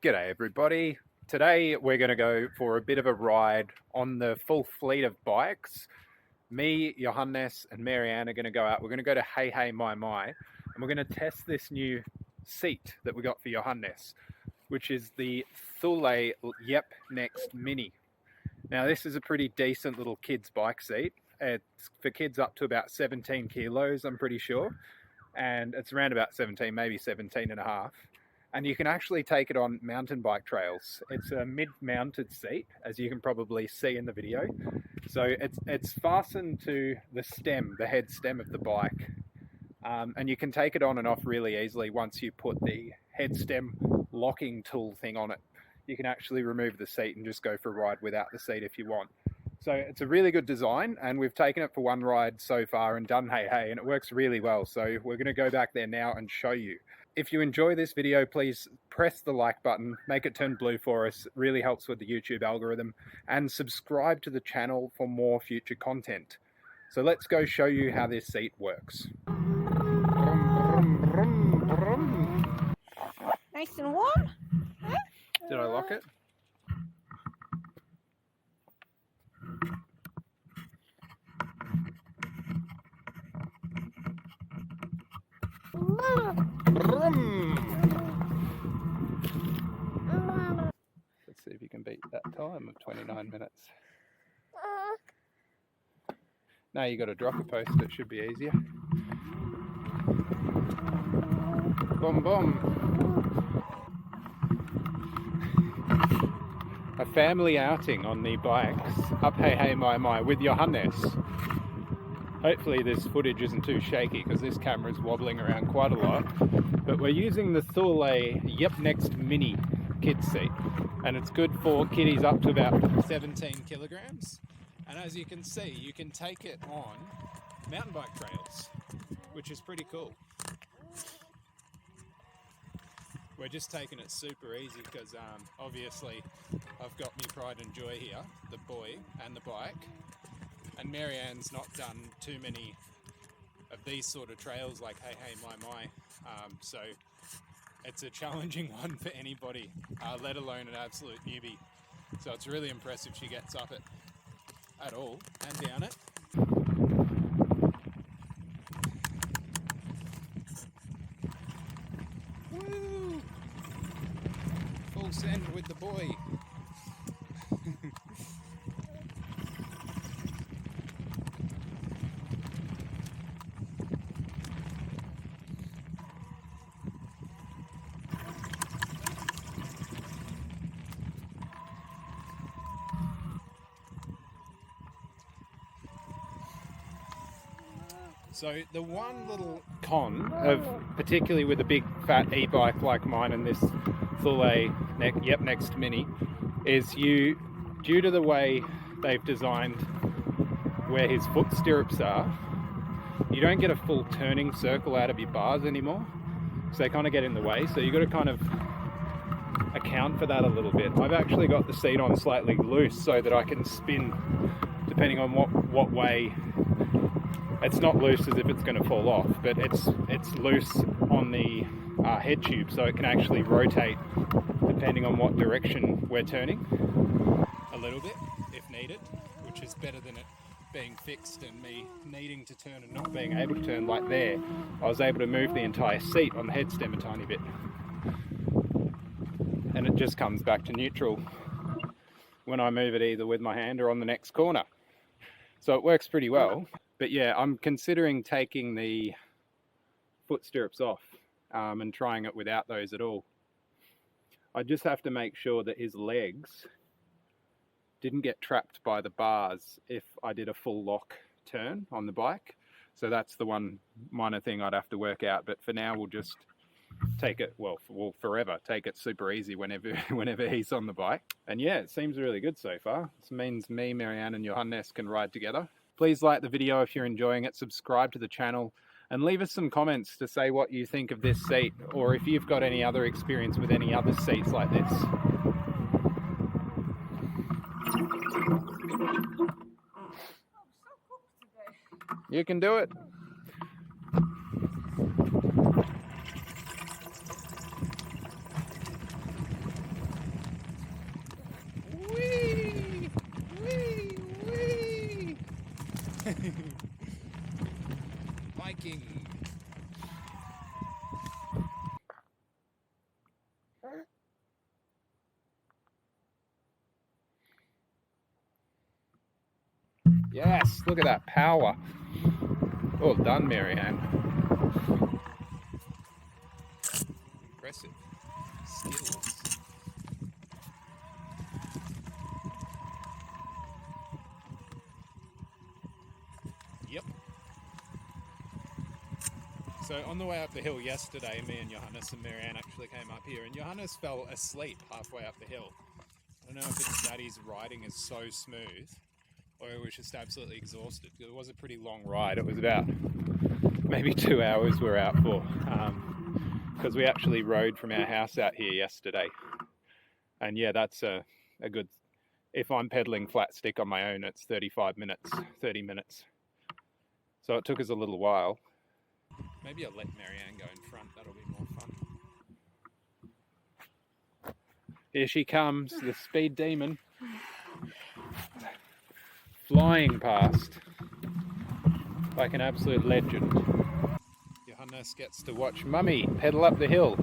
G'day everybody. Today we're going to go for a bit of a ride on the full fleet of bikes. Me, Johannes and Marianne are going to go out. We're going to go to Hey Hey My My and we're going to test this new seat that we got for Johannes, which is the Thule Yepp Nexxt Mini. Now this is a pretty decent little kids bike seat. It's for kids up to about 17 kilos, I'm pretty sure. And it's around about 17, maybe 17 and a half. And you can actually take it on mountain bike trails. It's a mid-mounted seat, as you can probably see in the video. So it's fastened to the stem, the head stem of the bike. And you can take it on and off really easily once you put the head stem locking tool thing on it. You can actually remove the seat and just go for a ride without the seat if you want. So it's a really good design, and we've taken it for one ride so far and done Hey Hey, and it works really well. So we're going to go back there now and show you. If you enjoy this video, please press the like button, make it turn blue for us. It really helps with the YouTube algorithm, and subscribe to the channel for more future content. So let's go show you how this seat works. Nice and warm. Huh? Did I lock it? Let's see if you can beat that time of 29 minutes. Now you got to drop a post, it should be easier. Boom, boom. A family outing on the bikes up Hey Hey My My with Johannes. Hopefully this footage isn't too shaky because this camera is wobbling around quite a lot. But we're using the Thule Yepp Nexxt Mini kids seat, and it's good for kiddies up to about 17 kilograms. And as you can see, you can take it on mountain bike trails, which is pretty cool. We're just taking it super easy because obviously I've got me pride and joy here, the boy and the bike. And Marianne's not done too many of these sort of trails like Hey Hey My My, so it's a challenging one for anybody, let alone an absolute newbie. So it's really impressive she gets up it at all and down it. Woo! Full send with the boy. So the one little con of, particularly with a big fat e-bike like mine and this Thule Yepp Nexxt Mini, is due to the way they've designed where his foot stirrups are, you don't get a full turning circle out of your bars anymore. So they kind of get in the way. So you've got to kind of account for that a little bit. I've actually got the seat on slightly loose so that I can spin depending on what way. It's not loose as if it's going to fall off, but it's loose on the head tube, so it can actually rotate depending on what direction we're turning a little bit if needed, which is better than it being fixed and me needing to turn and not being able to turn. Like there, I was able to move the entire seat on the head stem a tiny bit, and it just comes back to neutral when I move it either with my hand or on the next corner. So it works pretty well. But yeah, I'm considering taking the foot stirrups off and trying it without those at all. I just have to make sure that his legs didn't get trapped by the bars if I did a full lock turn on the bike. So that's the one minor thing I'd have to work out. But for now, we'll just take it, well, forever, take it super easy whenever he's on the bike. And yeah, it seems really good so far. This means me, Marianne and Johannes can ride together. Please like the video if you're enjoying it, subscribe to the channel, and leave us some comments to say what you think of this seat, or if you've got any other experience with any other seats like this. You can do it. Yes, look at that power. Well done, Marianne. Impressive skills. Yep. So on the way up the hill yesterday, me and Johannes and Marianne actually came up here, and Johannes fell asleep halfway up the hill. I don't know if it's that his riding is so smooth, or he was just absolutely exhausted. It was a pretty long ride. It was about maybe 2 hours we're out for, because we actually rode from our house out here yesterday. And yeah, that's a good, if I'm pedaling flat stick on my own, it's 35 minutes, 30 minutes. So it took us a little while. Maybe I'll let Marianne go in front, that'll be more fun. Here she comes, the speed demon. Flying past like an absolute legend. Johannes gets to watch Mummy pedal up the hill.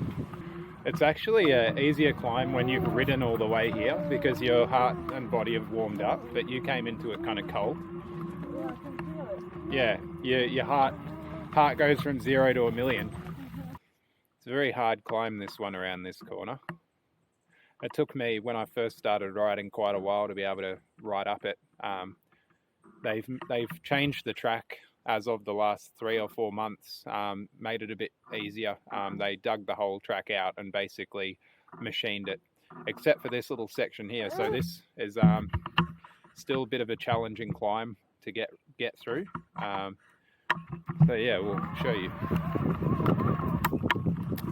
It's actually an easier climb when you've ridden all the way here because your heart and body have warmed up, but you came into it kind of cold. Yeah, I can feel it. Yeah, your heart goes from 0 to 1,000,000. It's a very hard climb, this one, around this corner. It took me, when I first started riding, quite a while to be able to ride up it. They've changed the track as of the last 3 or 4 months, made it a bit easier. They dug the whole track out and basically machined it, except for this little section here. So this is still a bit of a challenging climb to get through. So yeah, we'll show you.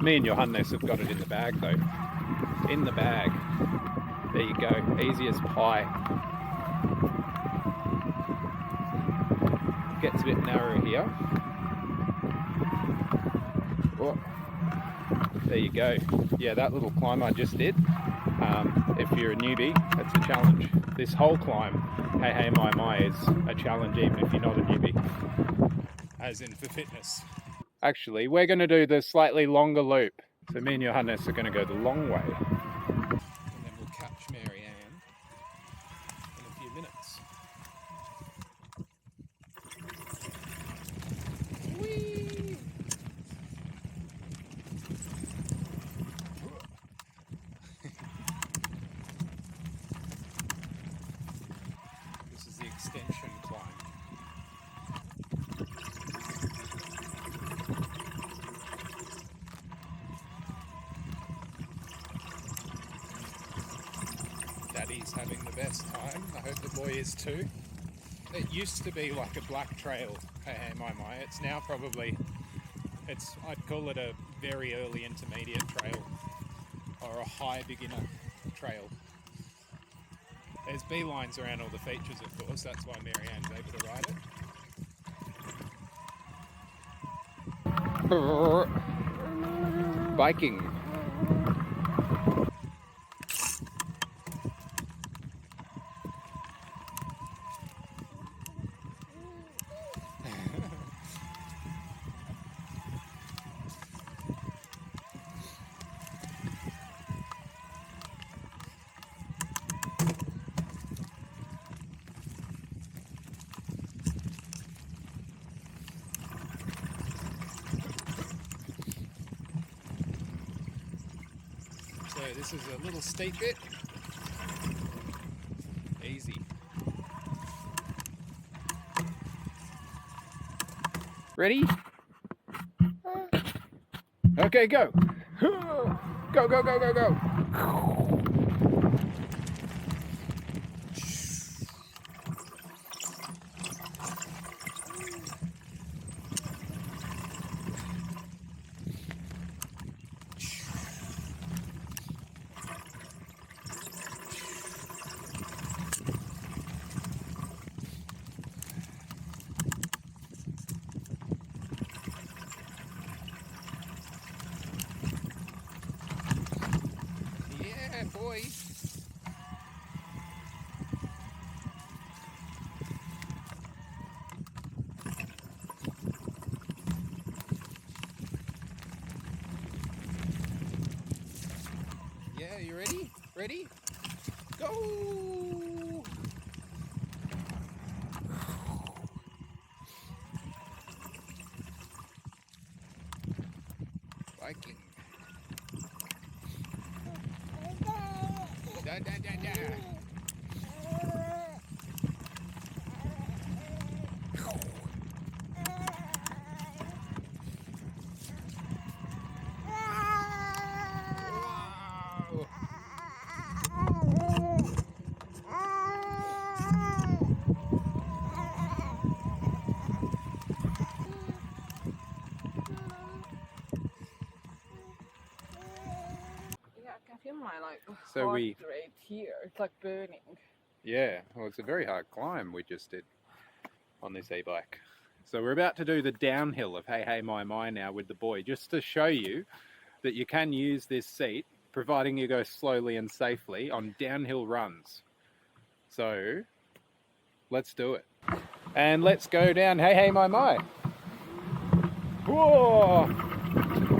Me and Johannes have got it in the bag though. In the bag. There you go, easy as pie. Gets a bit narrow here. Oh, there you go. Yeah, that little climb I just did. If you're a newbie, that's a challenge. This whole climb, hey hey my, is a challenge even if you're not a newbie. As in for fitness. Actually, we're going to do the slightly longer loop. So me and Johannes are going to go the long way. And then we'll catch Marianne in a few minutes. Whee! This is the extension climb. Daddy's having the best time. I hope the boy is too. It used to be like a black trail, hey hey my. It's now probably, I'd call it a very early intermediate trail or a high beginner trail. There's beelines around all the features, of course, that's why Marianne's able to ride it. Biking. So this is a little steep bit. Easy. Ready? Okay, go. Go, go, go, go, go. Yeah, boy. Yeah, you ready? Ready? Go! Biking. Da, da, da, da. Wow. Yeah, I can feel my So heart rate here. It's like burning. Yeah, well, it's a very hard climb we just did on this e-bike. So we're about to do the downhill of Hey Hey My My now with the boy, just to show you that you can use this seat, providing you go slowly and safely on downhill runs. So let's do it. And let's go down Hey Hey My My. Whoa!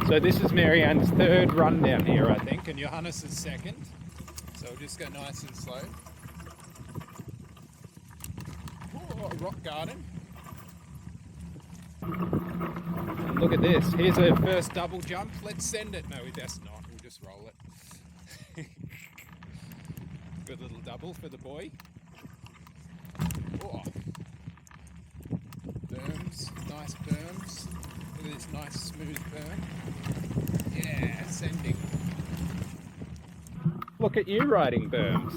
So this is Marianne's third run down here, I think, and Johannes' second. So we'll just go nice and slow. Whoa, rock garden. And look at this. Here's her first double jump. Let's send it. No, we best not. We'll just roll it. Good little double for the boy. Oh. Berms. Nice berms. Look at this nice smooth berm. Yeah, sending. Look at you riding berms.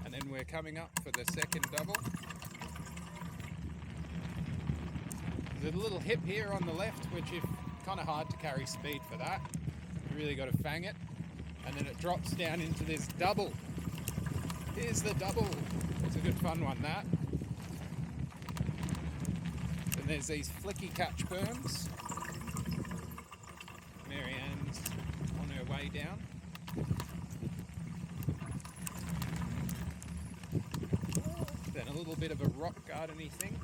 And then we're coming up for the second double. There's a little hip here on the left, which is kind of hard to carry speed for that. You really got to fang it. And then it drops down into this double. Here's the double. It's a good fun one, that. And there's these flicky catch berms. Marianne's on her way down. Then a little bit of a rock garden-y thing.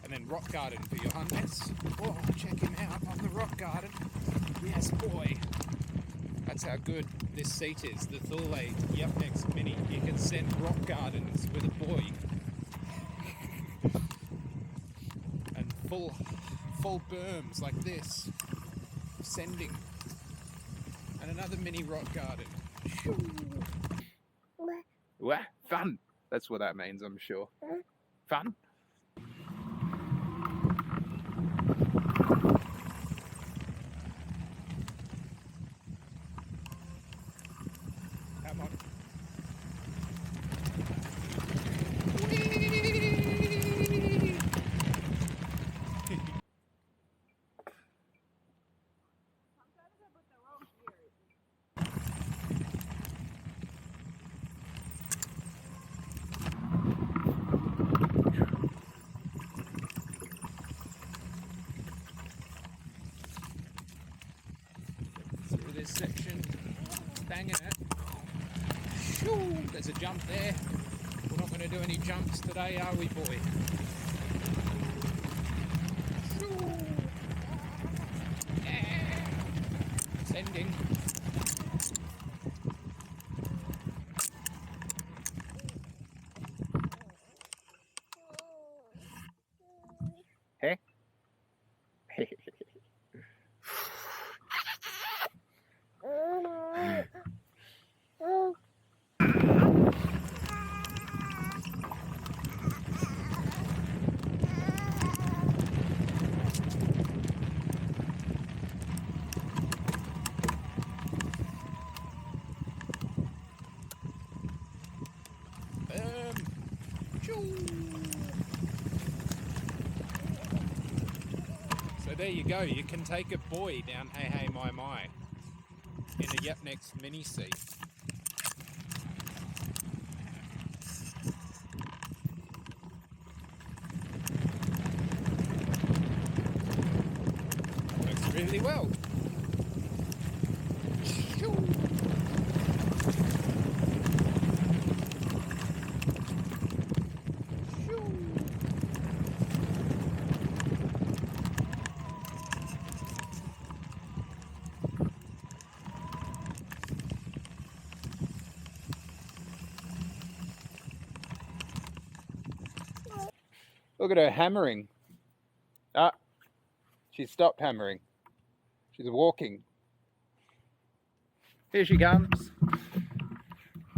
And then rock garden for Johannes. Oh, check him out on the rock garden. Yes, boy. That's how good this seat is. The Thule Yepp Nexxt Mini. You can send rock gardens with a boy. And full berms like this. Sending. And another mini rock garden. What? Fun. That's what that means, I'm sure. Fun. Come on. Through this section, banging it. Shoo, there's a jump there. We're not going to do any jumps today, are we, boy? Shoo. Yeah. Sending. Hey. So there you go, you can take a boy down Hey Hey My My in a Yepp Nexxt mini seat. Works really well. Look at her hammering. Ah, she stopped hammering. She's walking. Here she comes.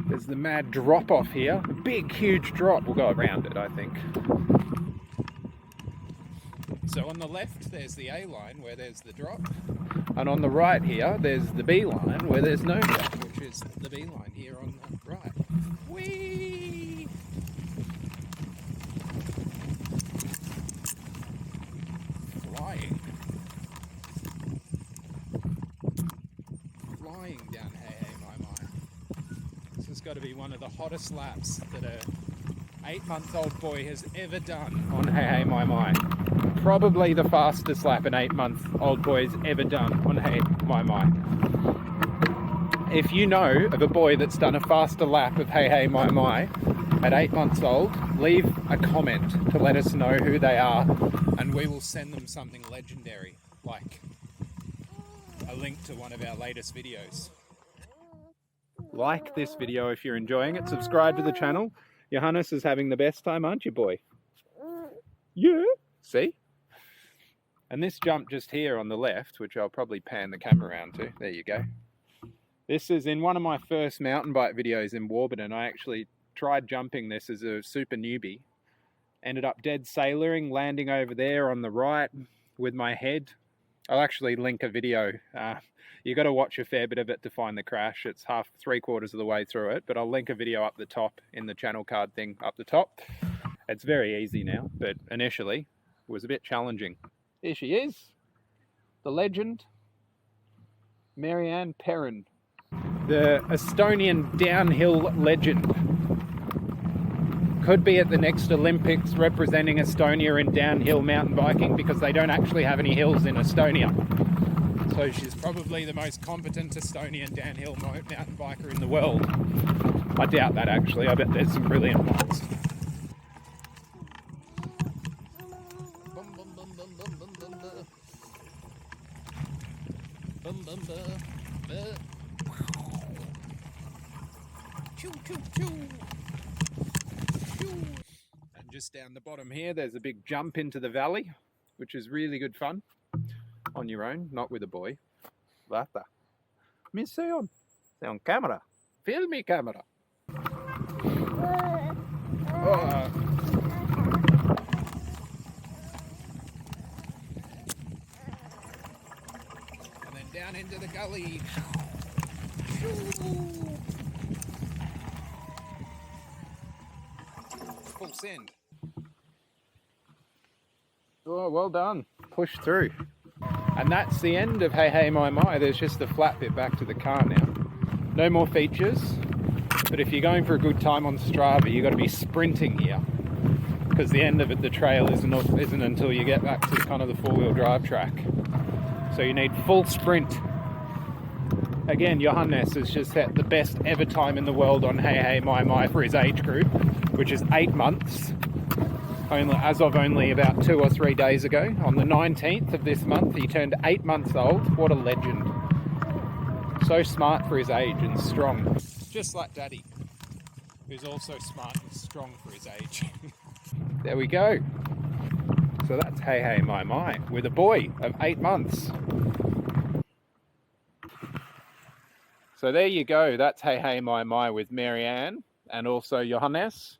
There's the mad drop off here. A big, huge drop. We'll go around it, I think. So on the left, there's the A line where there's the drop. And on the right here, there's the B line where there's no drop, which is the B line here on the right. Whee! Flying. Flying down Hey Hey My My. This has got to be one of the hottest laps that a 8-month-old boy has ever done on Hey Hey My My. Probably the fastest lap an 8-month-old boy has ever done on Hey My My. If you know of a boy that's done a faster lap of Hey Hey My My at 8 months old, leave a comment to let us know who they are, and we will send them something legendary, like a link to one of our latest videos. Like this video if you're enjoying it, subscribe to the channel. Johannes is having the best time, aren't you, boy? Yeah. See? And this jump just here on the left, which I'll probably pan the camera around to, there you go. This is in one of my first mountain bike videos in Warburton. I actually tried jumping this as a super newbie. Ended up dead sailoring, landing over there on the right with my head. I'll actually link a video. You got to watch a fair bit of it to find the crash. It's 3/4 of the way through it, but I'll link a video up the top in the channel card thing up the top. It's very easy now, but initially it was a bit challenging. Here she is, the legend, Marianne Perrin, the Estonian downhill legend. Could be at the next Olympics representing Estonia in downhill mountain biking, because they don't actually have any hills in Estonia. So she's probably the most competent Estonian downhill mountain biker in the world. I doubt that actually, I bet there's some brilliant ones. And just down the bottom here, there's a big jump into the valley, which is really good fun. On your own, not with a boy. Vata. Me se on camera. Film me camera. Oh. And then down into the gully. Full send. Oh, well done. Push through. And that's the end of Hey Hey My My. There's just the flat bit back to the car now. No more features. But if you're going for a good time on Strava, you've got to be sprinting here, because the end of it, the trail isn't until you get back to kind of the 4-wheel drive track. So you need full sprint. Again, Johannes has just set the best ever time in the world on Hey Hey My My for his age group, which is 8 months. As of only about 2 or 3 days ago, on the 19th of this month, he turned 8 months old. What a legend. So smart for his age and strong. Just like Daddy, who's also smart and strong for his age. There we go. So that's Hey Hey My My with a boy of 8 months. So there you go. That's Hey Hey My My with Marianne and also Johannes,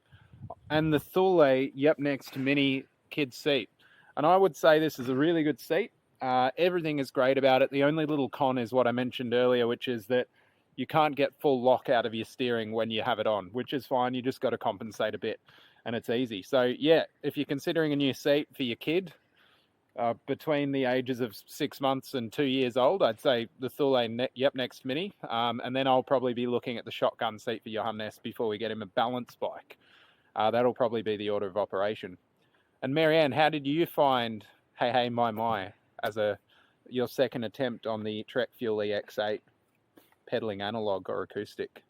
and the Thule Yepp Nexxt mini kid seat. And I would say this is a really good seat. Everything is great about it. The only little con is what I mentioned earlier, which is that you can't get full lock out of your steering when you have it on, which is fine. You just got to compensate a bit, and it's easy. So yeah, if you're considering a new seat for your kid between the ages of 6 months and 2 years old, I'd say the Thule Yepp Nexxt mini. And then I'll probably be looking at the shotgun seat for Johannes before we get him a balance bike. That'll probably be the order of operation. And Marianne, how did you find Hey Hey My My as your second attempt on the Trek Thule X8 pedaling analog or acoustic?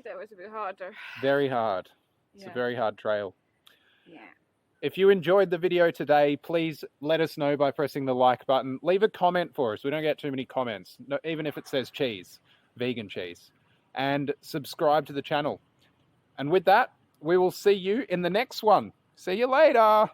That was a bit harder. Very hard. It's Yeah. a very hard trail. Yeah. If you enjoyed the video today, please let us know by pressing the like button. Leave a comment for us. We don't get too many comments, even if it says cheese, vegan cheese. And subscribe to the channel. And with that, we will see you in the next one. See you later.